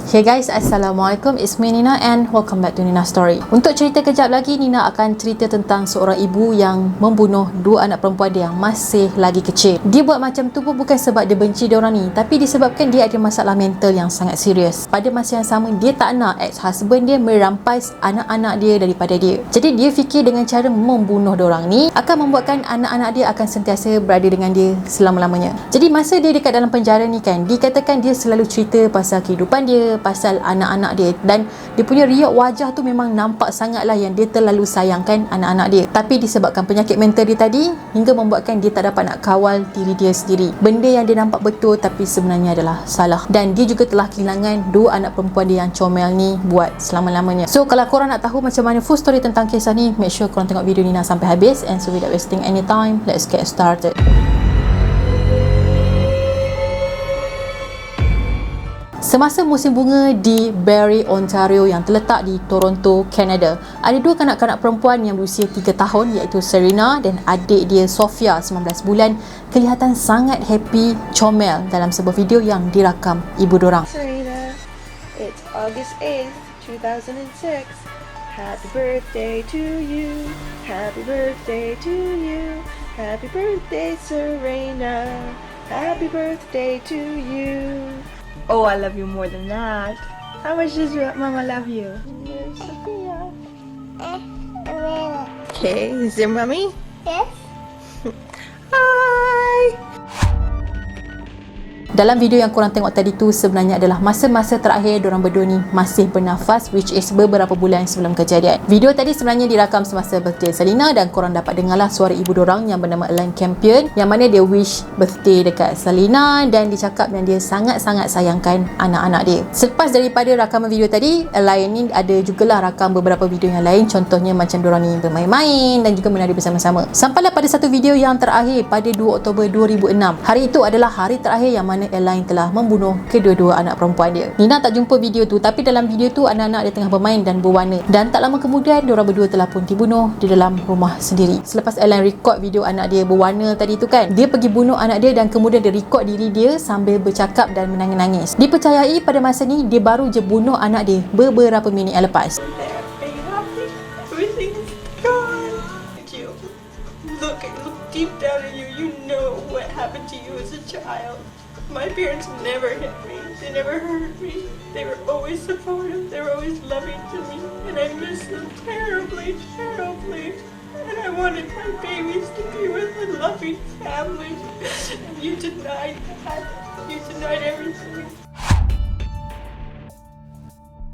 Hey guys, Assalamualaikum. It's me Nina and welcome back to Nina Story. Untuk cerita kejap lagi, Nina akan cerita tentang seorang ibu yang membunuh dua anak perempuan dia yang masih lagi kecil. Dia buat macam tu pun bukan sebab dia benci diorang ni, tapi disebabkan dia ada masalah mental yang sangat serius. Pada masa yang sama, dia tak nak ex-husband dia merampas anak-anak dia daripada dia. Jadi dia fikir dengan cara membunuh diorang ni akan membuatkan anak-anak dia akan sentiasa berada dengan dia selama-lamanya. Jadi masa dia dekat dalam penjara ni kan, dikatakan dia selalu cerita pasal kehidupan dia, pasal anak-anak dia, dan dia punya riak wajah tu memang nampak sangatlah yang dia terlalu sayangkan anak-anak dia. Tapi disebabkan penyakit mental dia tadi, hingga membuatkan dia tak dapat nak kawal diri dia sendiri. Benda yang dia nampak betul tapi sebenarnya adalah salah. Dan dia juga telah kehilangan dua anak perempuan dia yang comel ni buat selama-lamanya. So kalau korang nak tahu macam mana full story tentang kisah ni, make sure korang tengok video Nina sampai habis. And so without wasting any time, let's get started. Semasa musim bunga di Barrie, Ontario yang terletak di Toronto, Canada, ada dua kanak-kanak perempuan yang berusia 3 tahun iaitu Serena dan adik dia Sofia 19 bulan kelihatan sangat happy, comel dalam sebuah video yang dirakam ibu dorang. Serena, it's August 8th, 2006. Happy birthday to you. Happy birthday to you. Happy birthday, Serena. Happy birthday to you. Oh, I love you more than that. How much does Mama love you? Sophia. Okay, is there Mommy? Yes. Hi. Dalam video yang korang tengok tadi tu sebenarnya adalah masa-masa terakhir diorang berdua ni masih bernafas, which is beberapa bulan sebelum kejadian. Video tadi sebenarnya dirakam semasa birthday Selena dan korang dapat dengarlah suara ibu dorang yang bernama Elaine Campion, yang mana dia wish birthday dekat Selena dan dia cakap yang dia sangat-sangat sayangkan anak-anak dia. Selepas daripada rakaman video tadi, Elaine ni ada jugalah rakam beberapa video yang lain, contohnya macam diorang ni bermain-main dan juga menari bersama-sama. Sampailah pada satu video yang terakhir pada 2 Oktober 2006. Hari itu adalah hari terakhir yang mana Elaine telah membunuh kedua-dua anak perempuan dia. Nina tak jumpa video tu, tapi dalam video tu anak-anak dia tengah bermain dan berwarna, dan tak lama kemudian diorang berdua telah pun dibunuh di dalam rumah sendiri. Selepas Elaine record video anak dia berwarna tadi tu kan, dia pergi bunuh anak dia dan kemudian dia record diri dia sambil bercakap dan menangis-nangis. Dipercayai pada masa ni dia baru je bunuh anak dia beberapa minit yang lepas. Everything's gone. Look deep down in you. You know what happened to you as a child. My parents never hit me. They never hurt me. They were always supportive. They were always loving to me. And I miss them terribly, terribly. And I wanted my babies to be with a loving family. And you denied that. You denied everything.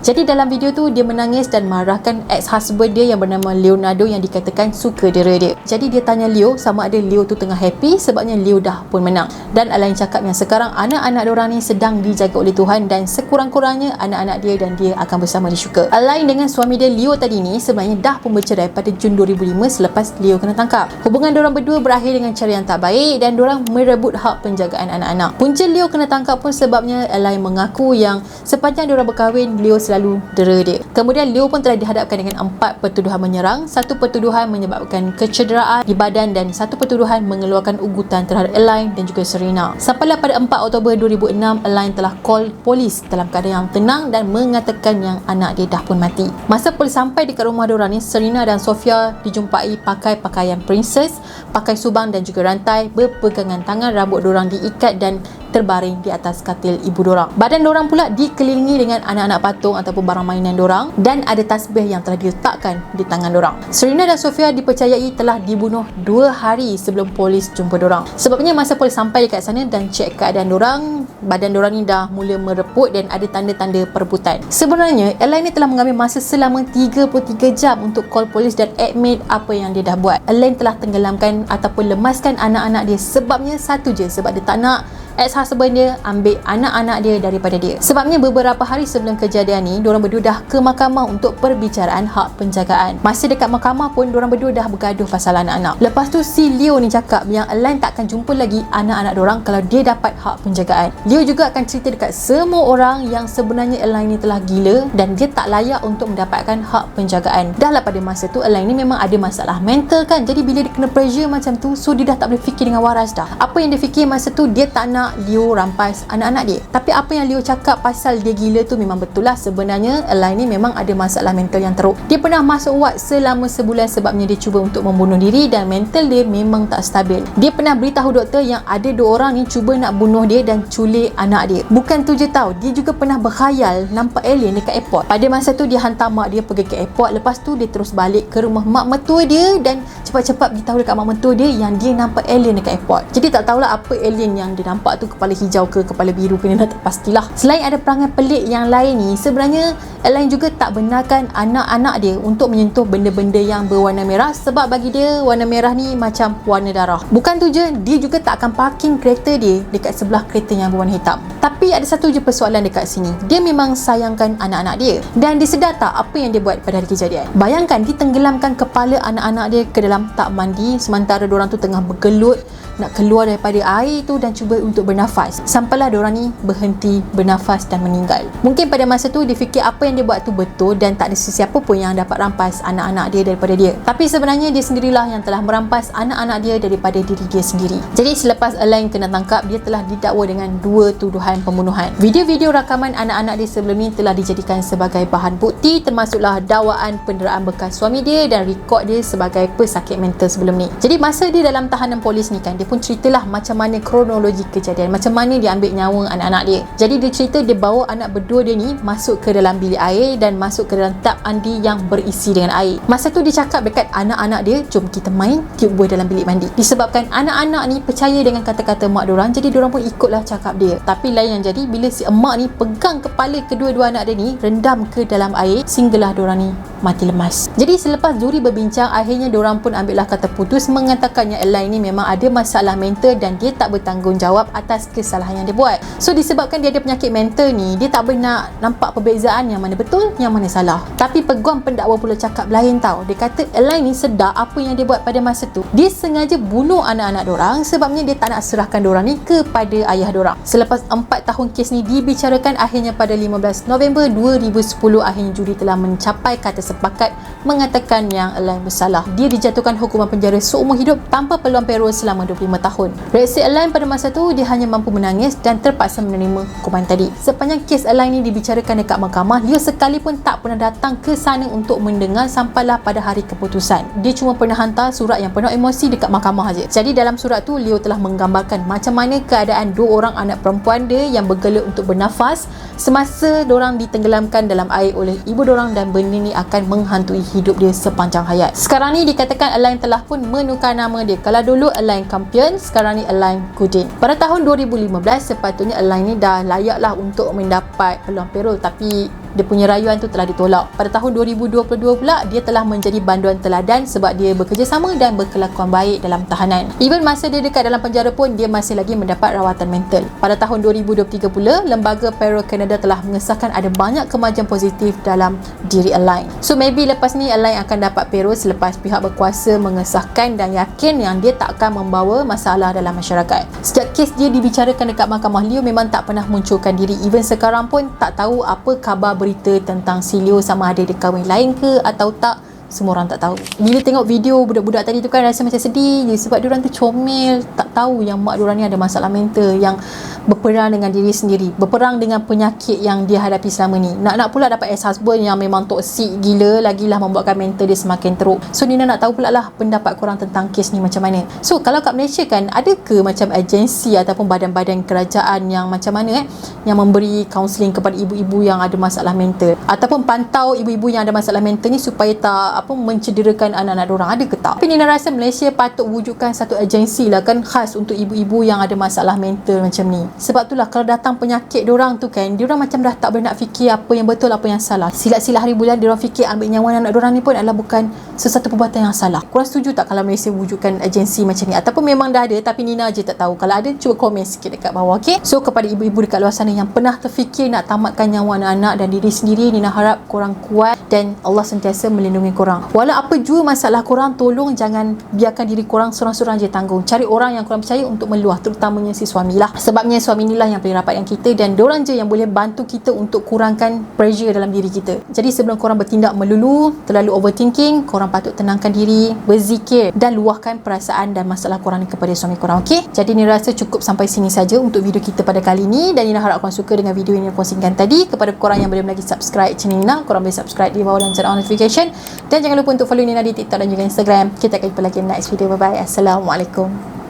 Jadi dalam video tu dia menangis dan marahkan ex-husband dia yang bernama Leonardo yang dikatakan suka dera dia. Jadi dia tanya Leo sama ada Leo tu tengah happy sebabnya Leo dah pun menang. Dan Elaine cakap yang sekarang anak-anak diorang ni sedang dijaga oleh Tuhan dan sekurang-kurangnya anak-anak dia dan dia akan bersama di syurga. Elaine dengan suami dia Leo tadi ni sebenarnya dah pun bercerai pada Jun 2005 selepas Leo kena tangkap. Hubungan diorang berdua berakhir dengan cara yang tak baik dan diorang merebut hak penjagaan anak-anak. Punca Leo kena tangkap pun sebabnya Elaine mengaku yang sepanjang diorang berkahwin, Leo selalu dera dia. Kemudian Leo pun telah dihadapkan dengan 4 pertuduhan menyerang, 1 pertuduhan menyebabkan kecederaan di badan dan 1 pertuduhan mengeluarkan ugutan terhadap Elaine dan juga Serena. Sampailah pada 4 Oktober 2006, Elaine telah call polis dalam keadaan yang tenang dan mengatakan yang anak dia dah pun mati. Masa polis sampai dekat rumah diorang ni, Serena dan Sofia dijumpai pakai pakaian princess, pakai subang dan juga rantai, berpegangan tangan, rambut diorang diikat dan terbaring di atas katil ibu dorang. Badan dorang pula dikelilingi dengan anak-anak patung ataupun barang mainan dorang dan ada tasbih yang telah diletakkan di tangan dorang. Serena dan Sofia dipercayai telah dibunuh 2 hari sebelum polis jumpa dorang. Sebabnya masa polis sampai dekat sana dan cek keadaan dorang, badan dorang ni dah mula mereput dan ada tanda-tanda perebutan. Sebenarnya Elaine ni telah mengambil masa selama 33 jam untuk call polis dan admit apa yang dia dah buat. Elaine telah tenggelamkan ataupun lemaskan anak-anak dia sebabnya satu je, sebab dia tak nak ex-husband dia ambil anak-anak dia daripada dia. Sebabnya beberapa hari sebelum kejadian ni, diorang berdua dah ke mahkamah untuk perbicaraan hak penjagaan. Masa dekat mahkamah pun diorang berdua dah bergaduh pasal anak-anak. Lepas tu si Leo ni cakap yang Elaine tak akan jumpa lagi anak-anak diorang kalau dia dapat hak penjagaan. Leo juga akan cerita dekat semua orang yang sebenarnya Elaine ni telah gila dan dia tak layak untuk mendapatkan hak penjagaan. Dah lah pada masa tu Elaine ni memang ada masalah mental kan. Jadi bila dia kena pressure macam tu, so dia dah tak boleh fikir dengan waras dah. Apa yang dia fikir masa tu, dia tak nak nak Leo rampas anak-anak dia. Tapi apa yang Leo cakap pasal dia gila tu memang betul lah. Sebenarnya Elaine ni memang ada masalah mental yang teruk. Dia pernah masuk ward selama sebulan sebabnya dia cuba untuk membunuh diri dan mental dia memang tak stabil. Dia pernah beritahu doktor yang ada 2 orang ni cuba nak bunuh dia dan culik anak dia. Bukan tu je tau, dia juga pernah berkhayal nampak alien dekat airport. Pada masa tu dia hantar mak dia pergi ke airport. Lepas tu dia terus balik ke rumah mak mertua dia dan cepat-cepat beritahu dekat mak mertua dia yang dia nampak alien dekat airport. Jadi tak tahulah apa alien yang dia nampak tu, kepala hijau ke kepala biru ke, dia tak pastilah. Selain ada perangai pelik yang lain ni, sebenarnya Elaine juga tak benarkan anak-anak dia untuk menyentuh benda-benda yang berwarna merah sebab bagi dia warna merah ni macam warna darah. Bukan tu je, dia juga tak akan parking kereta dia dekat sebelah kereta yang berwarna hitam. Tapi ada satu je persoalan dekat sini. Dia memang sayangkan anak-anak dia dan dia sedar tak apa yang dia buat pada hari kejadian. Bayangkan dia tenggelamkan kepala anak-anak dia ke dalam tak mandi sementara diorang tu tengah bergelut nak keluar daripada air tu dan cuba untuk bernafas. Sampailah diorang ni berhenti bernafas dan meninggal. Mungkin pada masa tu dia fikir apa yang dia buat tu betul dan tak ada sesiapa pun yang dapat rampas anak-anak dia daripada dia. Tapi sebenarnya dia sendirilah yang telah merampas anak-anak dia daripada diri dia sendiri. Jadi selepas Elaine kena tangkap, dia telah didakwa dengan 2 tuduhan pembunuhan. Video-video rakaman anak-anak dia sebelum ni telah dijadikan sebagai bahan bukti, termasuklah dakwaan penderaan bekas suami dia dan rekod dia sebagai pesakit mental sebelum ni. Jadi masa dia dalam tahanan polis ni kan, dia pun ceritalah macam mana kronologi kejadian, macam mana dia ambil nyawa anak-anak dia. Jadi dia cerita dia bawa anak berdua dia ni masuk ke dalam bilik air dan masuk ke dalam tap mandi yang berisi dengan air. Masa tu dia cakap dekat anak-anak dia, jom kita main tiup buih dalam bilik mandi. Disebabkan anak-anak ni percaya dengan kata-kata mak diorang, jadi diorang pun ikutlah cakap dia. Tapi lain yang jadi bila si emak ni pegang kepala kedua-dua anak dia ni, rendam ke dalam air sehinggalah diorang ni mati lemas. Jadi selepas juri berbincang, akhirnya diorang pun ambillah kata putus mengatakannya Elaine ni memang ada masalah mental dan dia tak bertanggungjawab atas kesalahan yang dia buat. So disebabkan dia ada penyakit mental ni, dia tak boleh nak nampak perbezaan yang mana betul, yang mana salah. Tapi peguam pendakwa pula cakap lain tau. Dia kata Elaine ni sedar apa yang dia buat pada masa tu. Dia sengaja bunuh anak-anak diorang sebabnya dia tak nak serahkan diorang ni kepada ayah diorang. Selepas 4 tahun kes ni dibicarakan, akhirnya pada 15 November 2010 akhirnya juri telah mencapai kata sepakat mengatakan yang Elaine bersalah. Dia dijatuhkan hukuman penjara seumur hidup tanpa peluang parol selama 25 tahun. Reaksi Elaine pada masa tu, dia hanya mampu menangis dan terpaksa menerima hukuman tadi. Sepanjang kes Elaine ni dibicarakan dekat mahkamah, Leo sekalipun tak pernah datang ke sana untuk mendengar sampailah pada hari keputusan. Dia cuma pernah hantar surat yang penuh emosi dekat mahkamah aja. Jadi dalam surat tu, Leo telah menggambarkan macam mana keadaan 2 orang anak perempuan dia yang bergelut untuk bernafas semasa diorang ditenggelamkan dalam air oleh ibu diorang dan benda ni akan menghantui hidup dia sepanjang hayat. Sekarang ni dikatakan Elaine telah pun menukar nama dia. Kalau dulu Elaine Campion, sekarang ni Elaine Goodin. Pada tahun 2015 sepatutnya Elaine ni dah layaklah untuk mendapat peluang parol, tapi dia punya rayuan tu telah ditolak. Pada tahun 2022 pula, dia telah menjadi banduan teladan sebab dia bekerjasama dan berkelakuan baik dalam tahanan. Even masa dia dekat dalam penjara pun, dia masih lagi mendapat rawatan mental. Pada tahun 2023 pula, lembaga Parole Canada telah mengesahkan ada banyak kemajuan positif dalam diri Elaine. So maybe lepas ni Elaine akan dapat parole selepas pihak berkuasa mengesahkan dan yakin yang dia tak akan membawa masalah dalam masyarakat. Sejak kes dia dibicarakan dekat mahkamah, Leo memang tak pernah munculkan diri. Even sekarang pun tak tahu apa khabar berita tentang si Leo, sama ada dia kahwin lain ke atau tak. Semua orang tak tahu. Bila tengok video budak-budak tadi tu kan, rasa macam sedih je sebab diorang tu comel, tak tahu yang mak diorang ni ada masalah mental, yang berperang dengan diri sendiri, berperang dengan penyakit yang dia hadapi selama ni. Nak pula dapat ex-husband yang memang toksik gila, lagilah membuatkan mental dia semakin teruk. So Nina nak tahu pula lah pendapat korang tentang kes ni macam mana. So kalau kat Malaysia kan, ada ke macam agensi ataupun badan-badan kerajaan yang macam mana yang memberi kaunseling kepada ibu-ibu yang ada masalah mental, ataupun pantau ibu-ibu yang ada masalah mental ni supaya tak mencederakan anak-anak diorang, ada ke tak? Tapi Nina rasa Malaysia patut wujudkan satu agensi lah kan, khas untuk ibu-ibu yang ada masalah mental macam ni. Sebab itulah kalau datang penyakit diorang tu kan, diorang macam dah tak boleh nak fikir apa yang betul, apa yang salah. Silat-silat hari bulan diorang fikir ambil nyawa anak diorang ni pun adalah bukan sesuatu perbuatan yang salah. Korang setuju tak kalau Malaysia wujudkan agensi macam ni? Ataupun memang dah ada tapi Nina je tak tahu? Kalau ada, cuba komen sikit dekat bawah, okay? So kepada ibu-ibu dekat luar sana yang pernah terfikir nak tamatkan nyawa anak-anak dan diri sendiri, Nina harap korang kuat dan Allah sentiasa melindungi korang korang. Walau apa jua masalah korang, tolong jangan biarkan diri korang sorang-sorang je tanggung. Cari orang yang korang percaya untuk meluah, terutamanya si suami lah. Sebabnya suami ni lah yang paling rapat dengan kita dan diorang je yang boleh bantu kita untuk kurangkan pressure dalam diri kita. Jadi sebelum korang bertindak melulu, terlalu overthinking, korang patut tenangkan diri, berzikir dan luahkan perasaan dan masalah korang ni kepada suami korang. Okey? Jadi ni rasa cukup sampai sini saja untuk video kita pada kali ni, dan Nina harap korang suka dengan video yang Nina kongsikan tadi. Kepada korang yang belum lagi subscribe channel Nina, korang boleh subscribe di bawah dan turn on notification, dan jangan lupa untuk follow Nina di TikTok dan juga Instagram. Kita akan jumpa lagi next video. Bye bye. Assalamualaikum.